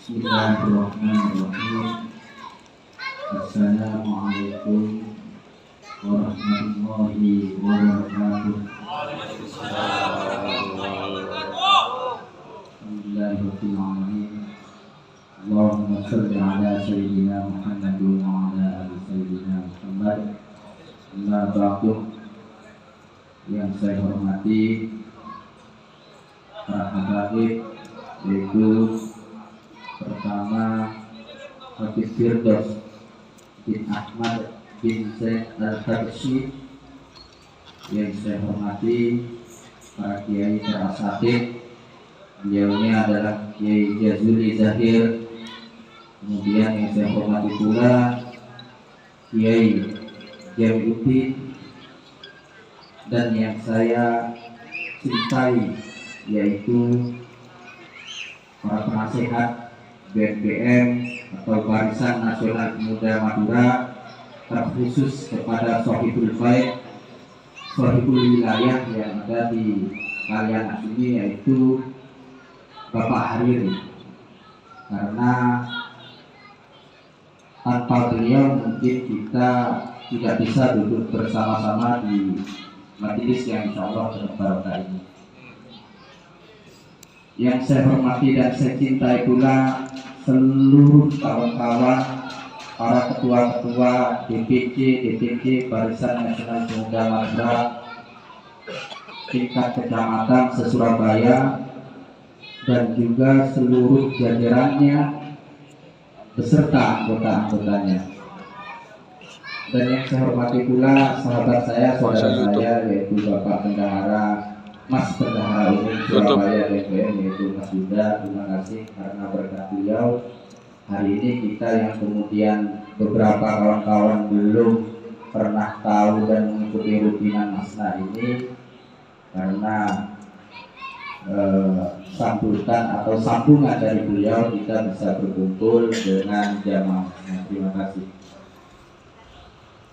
Bismillahirrahmanirrahim. Assalamualaikum warahmatullahi wabarakatuh. Alhamdulillahirabbil alamin. Allahumma shalli ala sayyidina Muhammad wa ala ali sayyidina Muhammad. Amma ba'du. Yang saya hormati para hadirin, yaitu pertama Habib Firdaus bin Ahmad bin Zaid Al-Habsyi, yang saya hormati para kiai, para asatidz. Beliaunya adalah Kiai Jazuli Zahir. Kemudian yang saya hormati pula Kiai Jamiluddin, dan yang saya cintai yaitu para penasehat BNPM atau Barisan Nasional Pemuda Madura, terkhusus kepada Sohibul Baik, Sohibul Wilayah yang ada di Kalianak ini, yaitu Bapak Hariri. Karena tanpa beliau mungkin kita tidak bisa duduk bersama-sama di majelis yang insya Allah berbarokah ini. Yang saya hormati dan saya cintai pula seluruh kawan-kawan, para ketua-ketua DPC, DPC Barisan Nasional Pemuda Madura tingkat kecamatan se-Surabaya, dan juga seluruh jajarannya beserta anggota-anggotanya. Dan yang saya hormati pula sahabat saya, saudara saya, yaitu Bapak Bendahara, Mas Bendahara Umum Surabaya BNPM, yaitu Mas Yuda. Terima kasih karena berkat beliau hari ini kita yang kemudian beberapa kawan-kawan belum pernah tahu dan mengikuti rutinan Masna ini, karena sambutan atau sambungan dari beliau kita bisa berkumpul dengan jamaahnya. Terima kasih.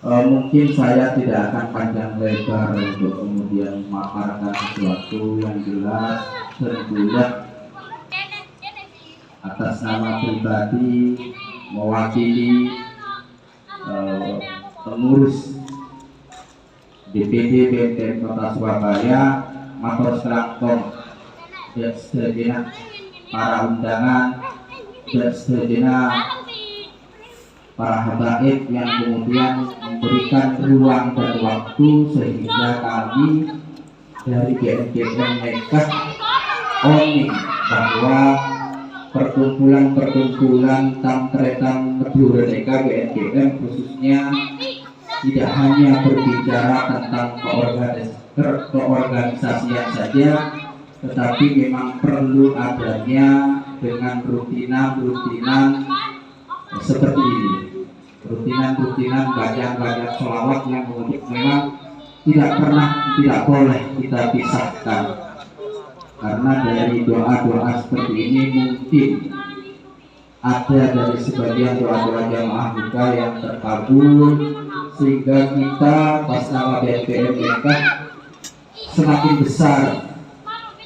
Mungkin saya tidak akan panjang lebar untuk kemudian memaparkan sesuatu yang jelas. Tentunya atas nama pribadi mewakili pengurus DPD BNPM Kota Surabaya, matur selangkong dan sejenak para undangan dan sejenak para habaib yang kemudian memberikan ruang dan waktu sehingga kami dari BNPM nekat owning bahwa perkumpulan Tamtretan Medureka BNPM khususnya tidak hanya berbicara tentang keorganisasian saja, tetapi memang perlu adanya dengan rutinan seperti ini, rutinan bacaan sholawat yang memang tidak boleh kita pisahkan, karena dari doa-doa seperti ini mungkin ada dari sebagian doa-doa jamaah kita yang terkabul, sehingga kita pas nama BNPM kita semakin besar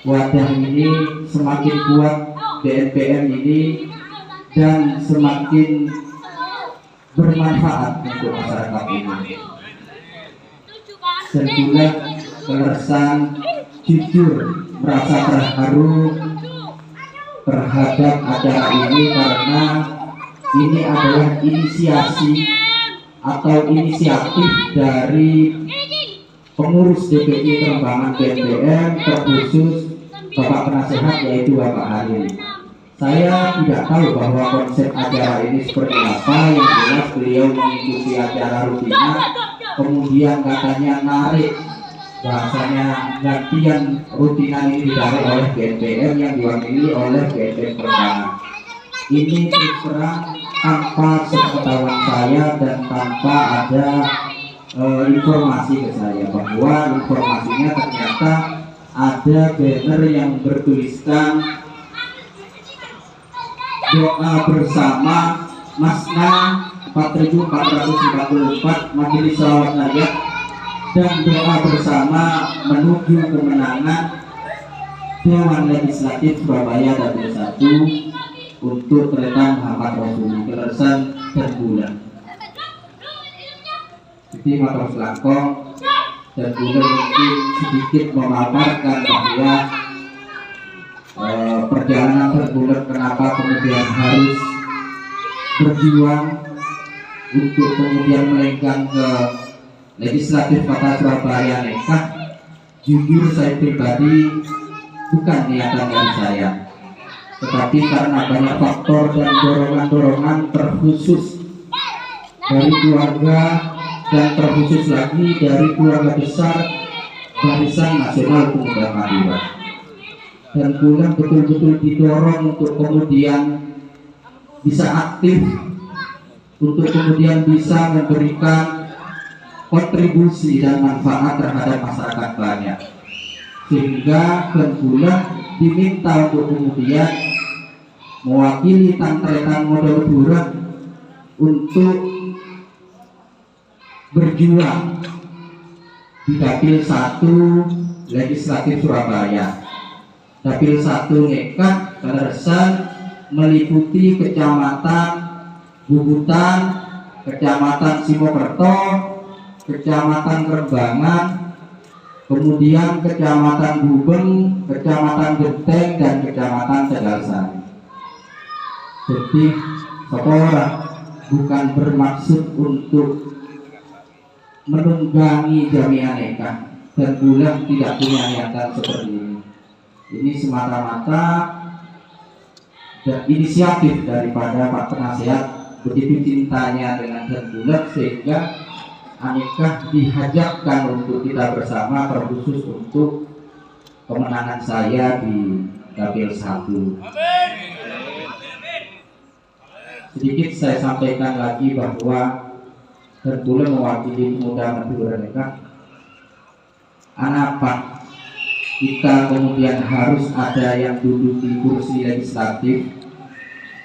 wadah ini, semakin kuat BNPM ini, dan semakin bermanfaat untuk masyarakat ini. Tentunya keresahan jujur merasa terharu terhadap acara ini, karena ini adalah inisiasi atau inisiatif dari pengurus DPD Kerembangan BNPM, terkhusus Bapak Penasehat yaitu Bapak Hariri. Saya tidak tahu bahwa konsep acara ini seperti apa. Yang jelas beliau mengikuti acara rutinan, kemudian katanya narik, bahasanya gantian rutinan ini ditarik oleh BNPM yang diwakili oleh BNPM Perbankan. Ini terus terang tanpa sepengetahuan saya dan tanpa ada informasi ke saya, bahwa informasinya ternyata ada banner yang bertuliskan doa bersama Masna 4444 Majelis Salawat Naryat dan doa bersama menuju kemenangan Dewan Legislatif Surabaya Dapil 1 untuk Tretan Muhammad Rasulullah Keleresan dan Bulan. Jadi motor selangkong dan Bulan mungkin sedikit memaparkan bahwa perjalanan terbulat kenapa kemudian harus berjuang untuk kemudian melenggang ke Legislatif Kota Surabaya Nekah. Jujur saya pribadi bukan niatan dari saya, tetapi karena banyak faktor dan dorongan-dorongan terkhusus dari keluarga dan terkhusus lagi dari keluarga besar Barisan Nasional Pemuda Madura. Dan Bulan betul-betul didorong untuk kemudian bisa aktif, untuk kemudian bisa memberikan kontribusi dan manfaat terhadap masyarakat banyak, sehingga Bulan diminta untuk kemudian mewakili Tantretan Model Bulan untuk berjuang di Dapil 1 Legislatif Surabaya. Dapil 1 Nekah Keleresan meliputi Kecamatan Bubutan, Kecamatan Simokerto, Kecamatan Rembangan, kemudian Kecamatan Gubeng, Kecamatan Genteng, dan Kecamatan Tegalsari. Jadi sekolah bukan bermaksud untuk menunggangi Jamiah Nekah, dan Bulan tidak punya niatan seperti ini. Ini semata-mata inisiatif daripada Pak Penasehat, begitu cintanya dengan Bulan sehingga Nekah dihajarkan untuk kita bersama, terkhusus untuk kemenangan saya di Dapil 1. Sedikit saya sampaikan lagi bahwa Bulan mewakili Pemuda Madura Nekah. Kenapa kita kemudian harus ada yang duduk di kursi legislatif?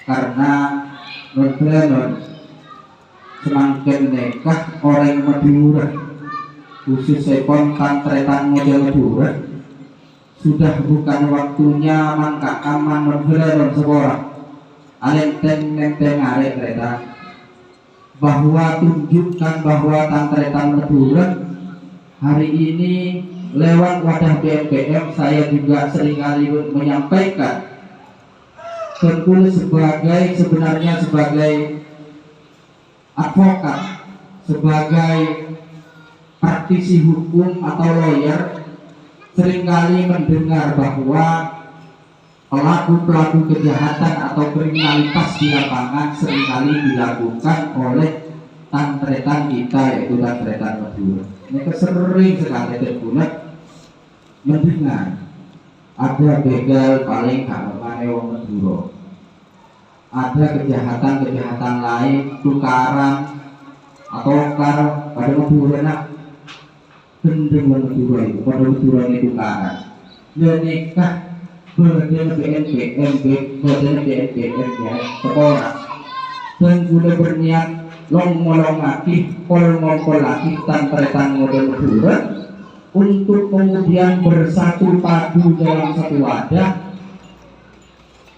Karena non semakin Nekah orang Madura, khususnya Tantretan Model Madura, sudah bukan waktunya mangka aman non sekolah alenteng arek kereta, bahwa tunjukkan bahwa Tantretan Madura hari ini lewat wadah BNPM. Saya juga seringkali menyampaikan Bengkulu sebenarnya sebagai advokat, sebagai praktisi hukum atau lawyer, seringkali mendengar bahwa pelaku-pelaku kejahatan atau kriminalitas di lapangan seringkali dilakukan oleh Tantretan kita, yaitu Tantretan Madura. Mereka sering sekali terbunuh mendengar ada begal paling kamane wong Madura, ada kejahatan lain, tukaran atau pada Madura nak gendeng Madura itu, pada Madura ini tukaran. Nikah badan BNPM ya sekolah, dan sudah berniat molongaki Tantretan Model Madura untuk kemudian bersatu padu dalam satu wadah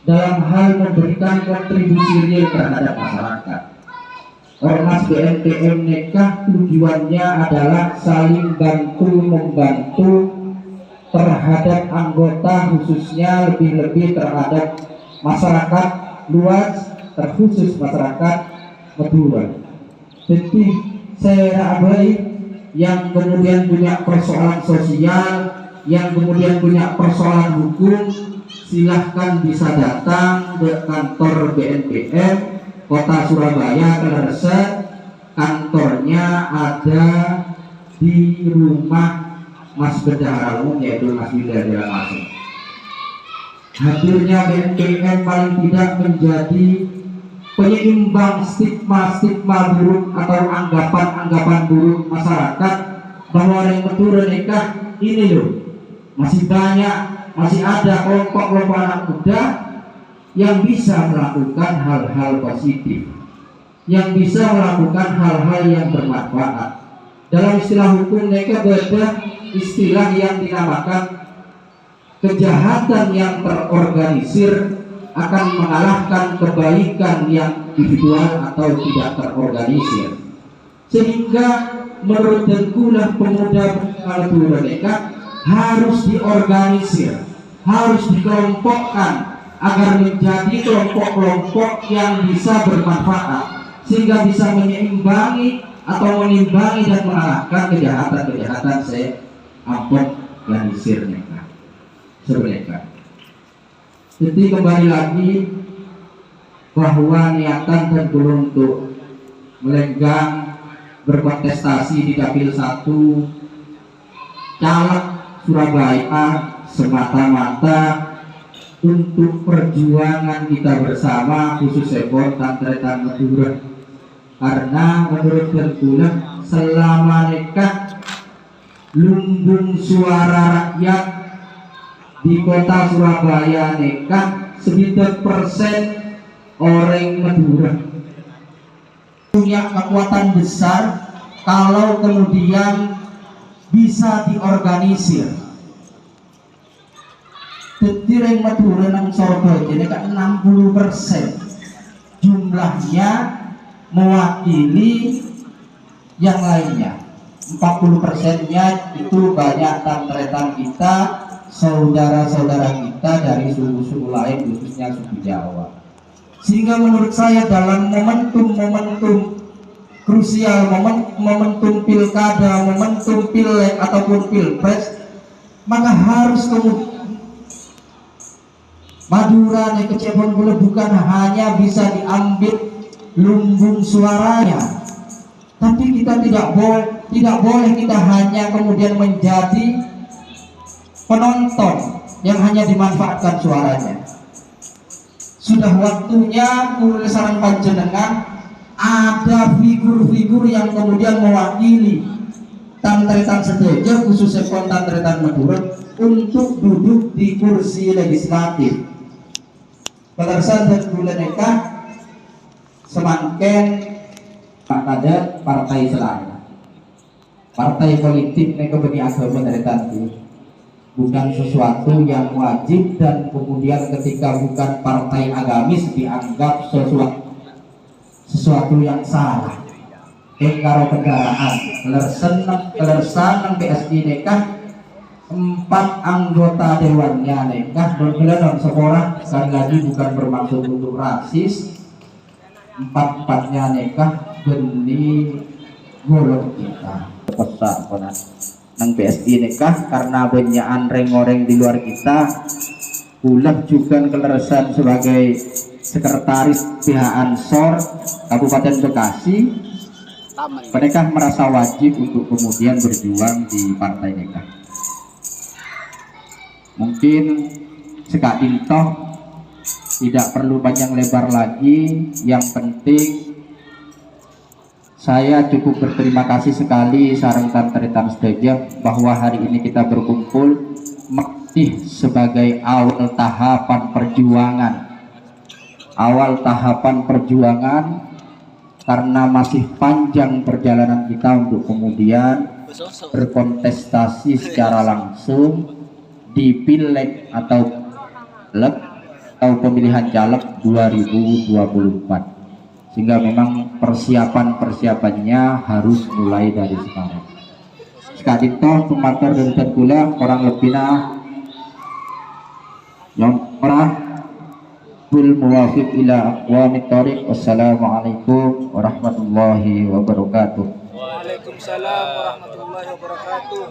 dalam hal memberikan kontribusi real terhadap masyarakat. Ormas BNPM Nekah tujuannya adalah saling bantu membantu terhadap anggota, khususnya lebih-lebih terhadap masyarakat luas, terkhusus masyarakat Madura. Jadi saya abai yang kemudian punya persoalan sosial, yang kemudian punya persoalan hukum, silahkan bisa datang ke kantor BNPM Kota Surabaya Klereset. Kantornya ada di rumah Mas Bendahara Umum, yaitu Mas Yuda Jalan Masuk. Hadirnya BNPM paling tidak menjadi penyeimbang stigma-stigma buruk atau anggapan-anggapan buruk masyarakat bahwa yang betul nikah ini loh, masih banyak, masih ada kelompok-kelompok anak muda yang bisa melakukan hal-hal positif, yang bisa melakukan hal-hal yang bermanfaat. Dalam istilah hukum mereka ada istilah yang dinamakan kejahatan yang terorganisir akan mengalahkan kebaikan yang individual atau tidak terorganisir. Sehingga menurut Dengkulah pemuda mereka harus diorganisir, harus dikelompokkan agar menjadi kelompok-kelompok yang bisa bermanfaat, sehingga bisa menyeimbangi atau menimbangi dan mengalahkan kejahatan-kejahatan organisir mereka. Jadi kembali lagi bahwa niatan Dengkulah untuk melenggang berkontestasi di Dapil 1 caleg Surabaya semata-mata untuk perjuangan kita bersama, khususnya Tantretan Madura. Karena menurut Dengkulah selama nikah lumbung suara rakyat di Kota Surabaya nikah 90% orang Madura punya kekuatan besar kalau kemudian bisa diorganisir. Jadi orang Madura nang Surabaya ini kan 60% jumlahnya mewakili yang lainnya. 40%-nya itu banyak tantretan kita, saudara-saudara kita dari suku-suku lain, khususnya suku Jawa. Sehingga menurut saya dalam momentum krusial, momentum pilkada, momentum pileg ataupun pilpres, maka harus kemudian Madura nih Kecebon Gula bukan hanya bisa diambil lumbung suaranya, tapi kita tidak boleh kita hanya kemudian menjadi penonton yang hanya dimanfaatkan suaranya. Sudah waktunya menurut saran panjenengan ada figur-figur yang kemudian mewakili Tantretan Sedaja, khususnya Tantretan Madura, untuk duduk di kursi legislatif. Pemirsa dan bulan nikah semakin ada partai selain partai politik yang kebeni agama dari tadi bukan sesuatu yang wajib, dan kemudian ketika bukan partai agamis dianggap sesuatu yang salah. Karo kendaraan kelersan PSI nikah 4 anggota dewannya nikah dan sekolah, sekali lagi bukan bermaksud untuk rasis. 4-4-nya nikah beni golong kita pesak nang PSI nikah karena banyakan reng-oreng di luar kita. Ulah juga keleresan sebagai sekretaris pihak Ansor Kabupaten Bekasi, mereka merasa wajib untuk kemudian berjuang di partai nikah. Mungkin sekadin toh tidak perlu panjang lebar lagi, yang penting saya cukup berterima kasih sekali sareng Tantretan Sedaja bahwa hari ini kita berkumpul masih sebagai awal tahapan perjuangan, karena masih panjang perjalanan kita untuk kemudian berkontestasi secara langsung di pileg atau pemilihan caleg 2024, sehingga memang persiapannya harus mulai dari sekarang. Sekali toh pemater dari Dengkulah orang lebihnya yang bil muwafiq ila aqwamit thoriq. Wassalamualaikum warahmatullahi wabarakatuh. Waalaikumsalam warahmatullahi wabarakatuh.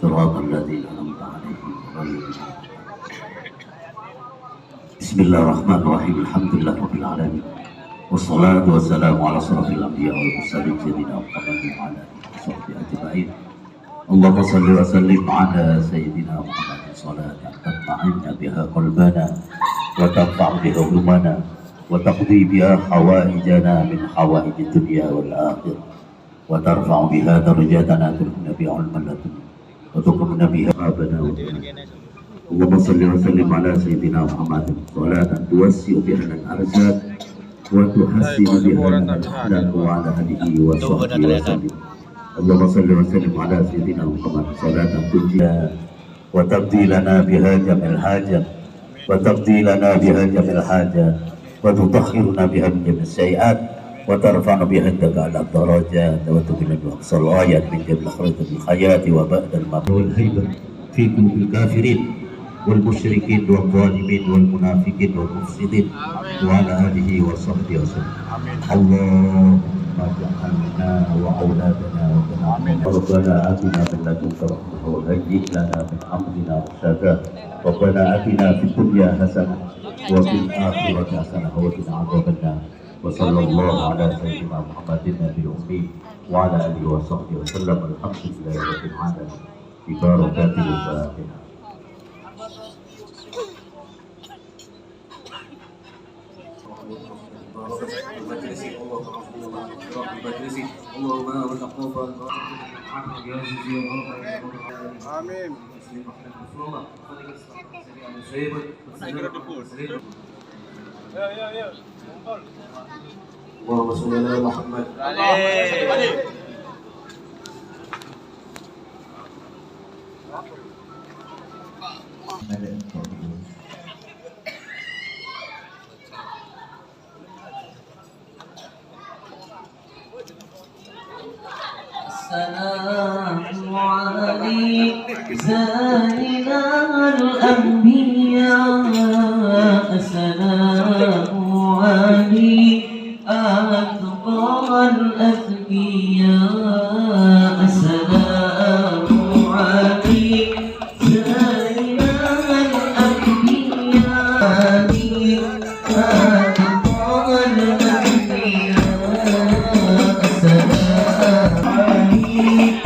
صراط الذين أنعمت عليهم غير المغضوب. بسم الله الرحمن الرحيم. الحمد لله رب العالمين والصلاة والسلام على أشرف الأنبياء والمرسلين سيدنا محمد وعلى آله وصحبه أجمعين. اللهم صل وسلم على سيدنا محمد صلاة تطمئن بها قلبنا وترفع بها همنا وتقضي بها حوائجنا من حوائج الدنيا والآخرة وترفع بها درجاتنا تلقنا بها علما لدنا وتكرمنا بها ربنا وجهنا. اللهم صل وسلم على سيدنا محمد صلاة توسع بها الأرزاق وتحسن بها الأخلاق وعلى آله وصحبه وسلم. اللهم صل وسلم على سيدنا محمد صلاة تنجينا وتقضي لنا بها جميع الحاجات وتقضي لنا بها جميع الحاجات وتطهرنا بها من جميع السيئات وترفعنا بها عندك على الدرجات وتبين بأقصى الغايات من جميع الخيرات بالحياة وبعد الموت والهيبة في قلوب الكافرين والمشركين والظالمين والمنافقين والمفسدين وعلى آله وصحبه وسلم. اللهم اجعلنا وأولادنا وبناتنا ربنا آتنا من لدنك رحمة وهيئ لنا من أمرنا رشدا. ربنا آتنا في الدنيا حسنة وفي الآخرة حسنة وقنا عذاب النار. وصلى الله على سيدنا محمد النبي الأمي وعلى آله وصحبه وسلم. الحمد لله رب العالمين ببركات الفاتحة. Amin. Allahumma sholli ala Muhammad. السلام عليك سيدنا الأنبياء. السلام عليك أتقى الأذكياء. السلام عليك سيدنا الأنبياء أتقى الأذكياء. السلام عليك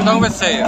Não vai ser.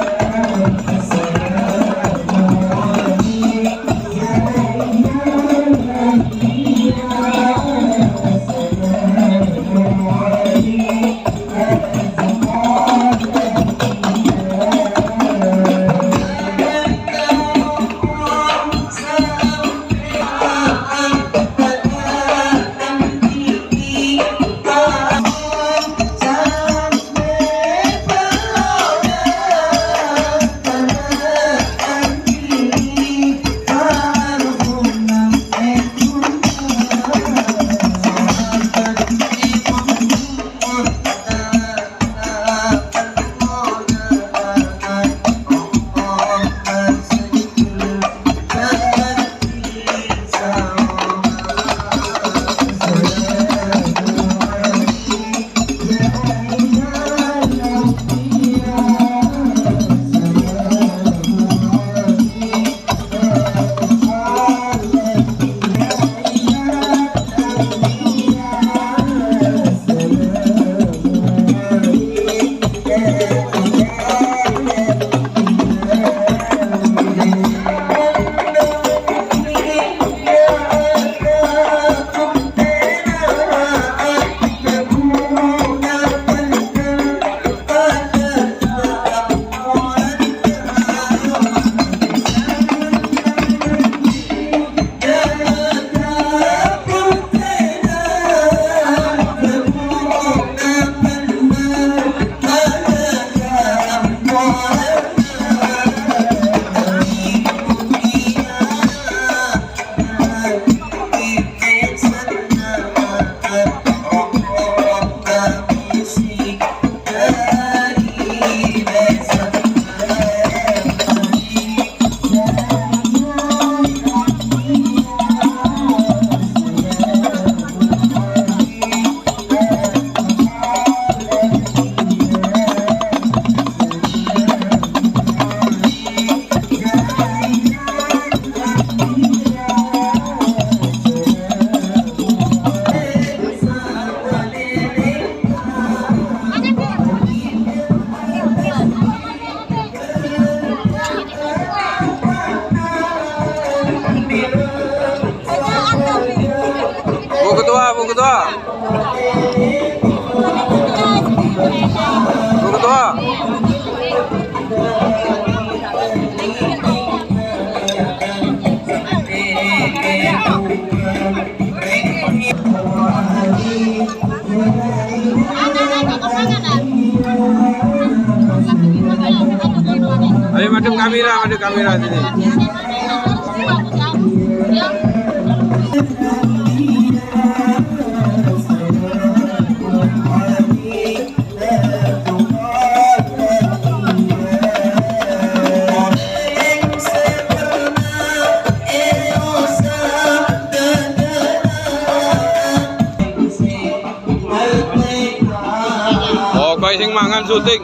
Bu Ketua, Bu Ketua. Bu Ketua. Ayo madep kamera sini. Oh, kowe sing mangan syuting.